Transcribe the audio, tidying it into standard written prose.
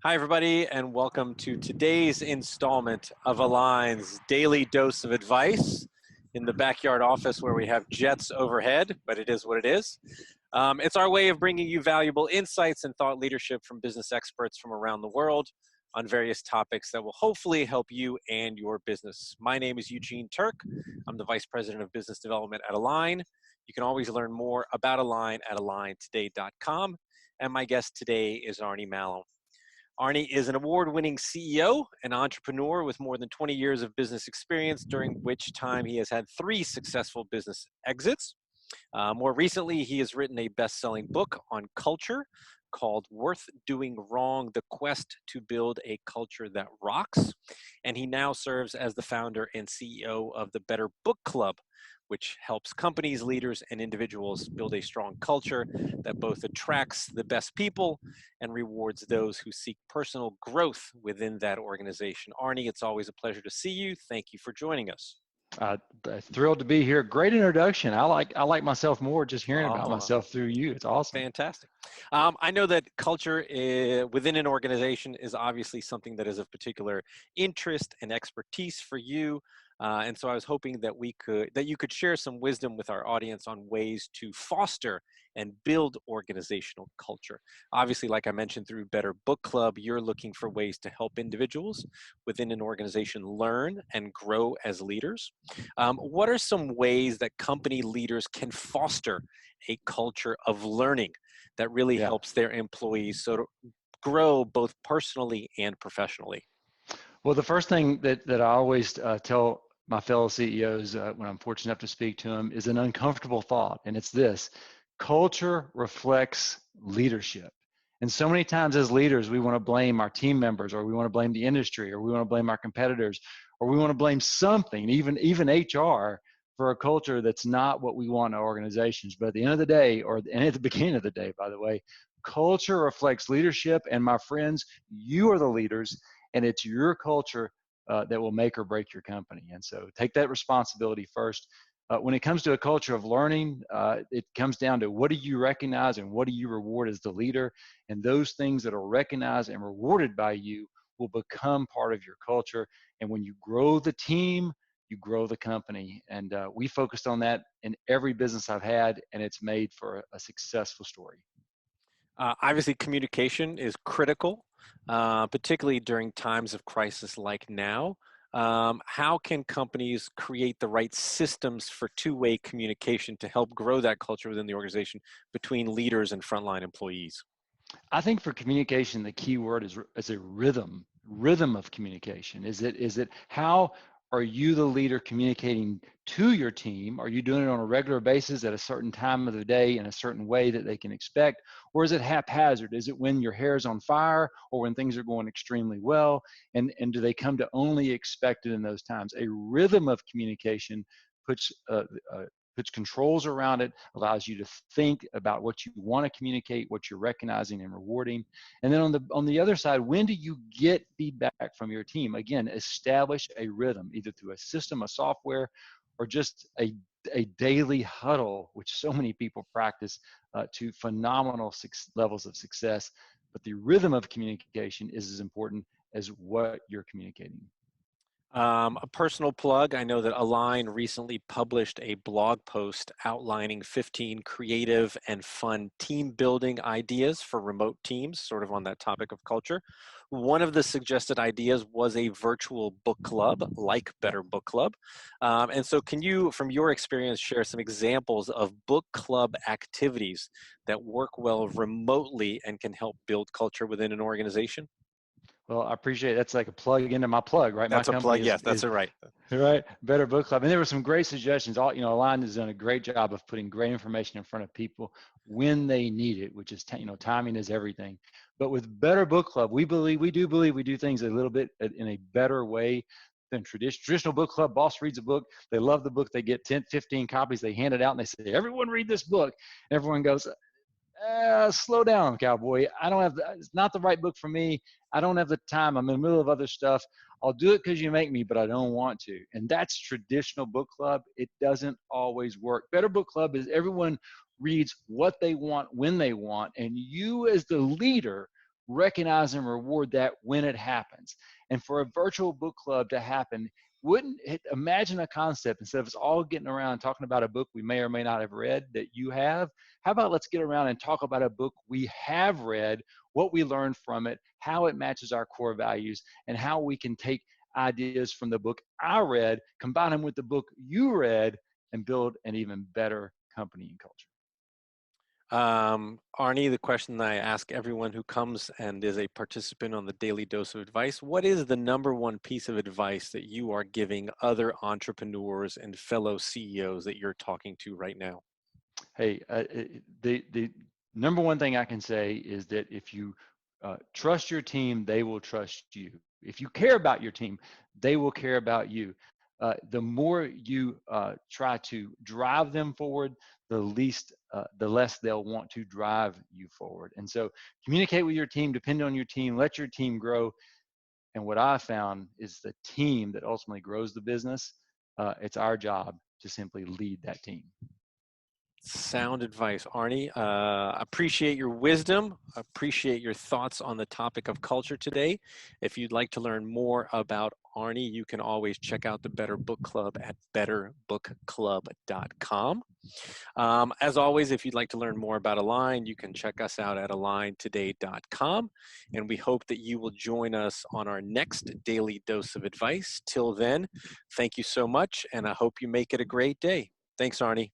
Hi, everybody, and welcome to today's installment of Align's daily dose of advice in the backyard office where we have jets overhead, but it is what it is. It's our way of bringing you valuable insights and thought leadership from business experts from around the world on various topics that will hopefully help you and your business. My name is Eugene Turk. I'm the Vice President of Business Development at Align. You can always learn more about Align at aligntoday.com. And my guest today is Arnie Mallow. Arnie is an award-winning CEO and entrepreneur with more than 20 years of business experience, during which time he has had 3 successful business exits. More recently, he has written a best-selling book on culture called Worth Doing Wrong, The Quest to Build a Culture That Rocks. And he now serves as the founder and CEO of the Better Book Club, which helps companies, leaders, and individuals build a strong culture that both attracts the best people and rewards those who seek personal growth within that organization. Arnie, it's always a pleasure to see you. Thank you for joining us. Uh, Thrilled to be here. Great introduction. I like myself more just hearing about Oh, myself through you. It's awesome. fantastic. I know that culture within an organization is obviously something that is of particular interest and expertise for you. And so I was hoping that you could share some wisdom with our audience on ways to foster and build organizational culture. Obviously, like I mentioned, through Better Book Club, you're looking for ways to help individuals within an organization learn and grow as leaders. What are some ways that company leaders can foster a culture of learning that really Yeah. helps their employees so to grow both personally and professionally? Well, the first thing that I always tell my fellow CEOs when I'm fortunate enough to speak to them is an uncomfortable thought, and it's this: culture reflects leadership. And so many times as leaders, we want to blame our team members, or we want to blame the industry, or we want to blame our competitors, or we want to blame something, even HR, for a culture that's not what we want in our organizations. But at the end of the day, and at the beginning of the day, by the way, culture reflects leadership. And my friends, you are the leaders, and it's your culture that will make or break your company. And so take that responsibility first. When it comes to a culture of learning, it comes down to what do you recognize and what do you reward as the leader? And those things that are recognized and rewarded by you will become part of your culture. And when you grow the team, you grow the company. And we focused on that in every business I've had, and it's made for a successful story. Obviously, communication is critical, particularly during times of crisis like now. How can companies create the right systems for two-way communication to help grow that culture within the organization between leaders and frontline employees? I think for communication, the key word is a rhythm of communication. Is it how are you, the leader, communicating to your team? Are you doing it on a regular basis at a certain time of the day in a certain way that they can expect? Or is it haphazard? Is it when your hair is on fire or when things are going extremely well? And do they come to only expect it in those times? A rhythm of communication puts puts controls around it, allows you to think about what you want to communicate, what you're recognizing and rewarding. And then on the other side, when do you get feedback from your team? Again, establish a rhythm, either through a system, a software, or just a daily huddle, which so many people practice to phenomenal levels of success. But the rhythm of communication is as important as what you're communicating. A personal plug, I know that Align recently published a blog post outlining 15 creative and fun team building ideas for remote teams, sort of on that topic of culture. One of the suggested ideas was a virtual book club, like Better Book Club. And so, can you, from your experience, share some examples of book club activities that work well remotely and can help build culture within an organization? Well, I appreciate it. That's like a plug into my plug, right? My That's a company plug, is yes, that's it, right. right. Better Book Club. And there were some great suggestions. Align has done a great job of putting great information in front of people when they need it, which is, timing is everything. But with Better Book Club, we do believe we do things a little bit in a better way than traditional book club. Boss reads a book. They love the book. They get 10, 15 copies. They hand it out and they say, everyone read this book. And everyone goes, slow down, cowboy. It's not the right book for me. I don't have the time. I'm in the middle of other stuff. I'll do it because you make me, but I don't want to. And that's traditional book club. It doesn't always work. Better Book Club is everyone reads what they want when they want. And you, as the leader, recognize and reward that when it happens. And for a virtual book club to happen, wouldn't it, imagine a concept instead of us all getting around and talking about a book we may or may not have read that you have. How about let's get around and talk about a book we have read, what we learned from it, how it matches our core values, and how we can take ideas from the book I read, combine them with the book you read, and build an even better company and culture. Arnie, the question that I ask everyone who comes and is a participant on the Daily Dose of Advice, what is the number one piece of advice that you are giving other entrepreneurs and fellow CEOs that you're talking to right now? Hey, the number one thing I can say is that if you trust your team, they will trust you. If you care about your team, they will care about you. The more you try to drive them forward, the less they'll want to drive you forward. And so communicate with your team, depend on your team, let your team grow. And what I found is the team that ultimately grows the business. It's our job to simply lead that team. Sound advice, Arnie. Appreciate your wisdom. Appreciate your thoughts on the topic of culture today. If you'd like to learn more about Arnie, you can always check out the Better Book Club at betterbookclub.com. As always, if you'd like to learn more about Align, you can check us out at aligntoday.com. And we hope that you will join us on our next Daily Dose of Advice. Till then, thank you so much, and I hope you make it a great day. Thanks, Arnie.